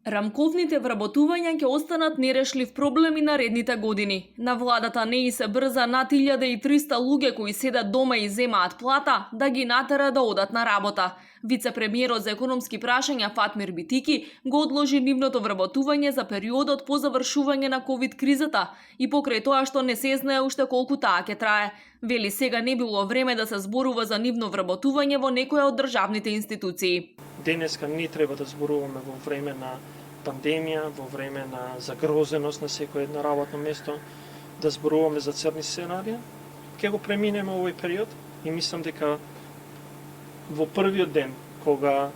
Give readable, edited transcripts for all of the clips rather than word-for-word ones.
Рамковните вработувања ќе останат нерешлив проблем и наредните години. На владата не и се брза над 1300 луѓе кои седат дома и земаат плата да ги натера да одат на работа. Вице-премиерот за економски прашања Фатмир Битики го одложи нивното вработување за периодот по завршување на ковид кризата и покрај тоа што не се знае уште колку таа ќе трае. Вели сега не било време да се зборува за нивно вработување во некоја од државните институции. Денеска не треба да зборуваме во време на пандемија, во време на загрозеност на секој едно работно место, да зборуваме за црни сценарија. Ќе го преминеме овој период и мислам дека во првиот ден, кога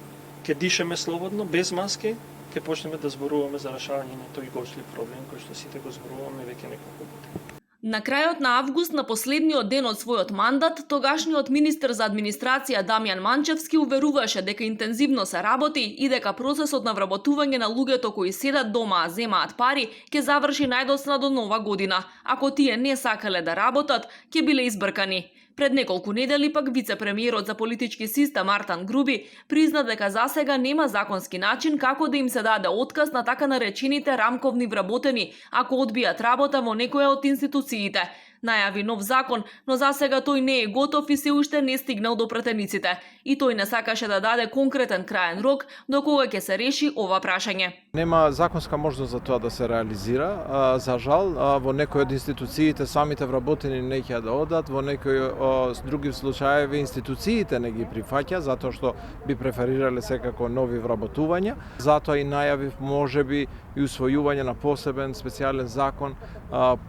ќе дишеме слободно, без маски, ќе почнеме да зборуваме за решавање на тој гочлив проблем кој што сите го зборуваме веќе неколку години. На крајот на август, на последниот ден од својот мандат, тогашниот министер за администрација Дамјан Манчевски уверуваше дека интензивно се работи и дека процесот на вработување на луѓето кои седат дома а земаат пари ќе заврши најдосна до нова година. Ако тие не сакале да работат, ќе биле избркани. Пред неколку недели пак вице-премиерот за политички систем Артан Груби призна дека засега нема законски начин како да им се даде отказ на така наречените рамковни вработени ако одбијат работа во некоја од институциите. Најави нов закон, но засега тој не е готов и се уште не стигнал до пратениците. И тој не сакаше да даде конкретен краен рок до кога ќе се реши ова прашање. Нема законска можност за тоа да се реализира. За жал, во некои од институциите самите вработени не ќе да одат, во некои други случаеви институциите не ги прифаќа затоа што би преферирале секако нови вработувања. Затоа и најавив можеби и усвојување на посебен специјален закон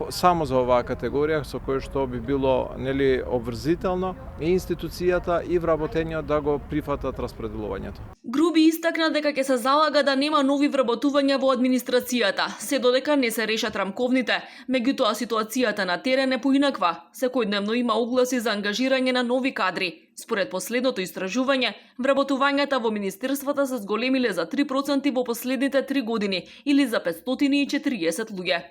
само за оваа категорија со кој што би било обврзително и институцијата и вработениот да го прифатат распределувањето. Груби истакна дека ќе се залага да нема нови вработувања во администрацијата, се додека не се решат рамковните. Меѓутоа ситуацијата на терен е поинаква. Секојдневно има огласи за ангажирање на нови кадри. Според последното истражување, вработувањата во министерствата се зголемиле за 3% во последните 3 години или за 540 луѓе.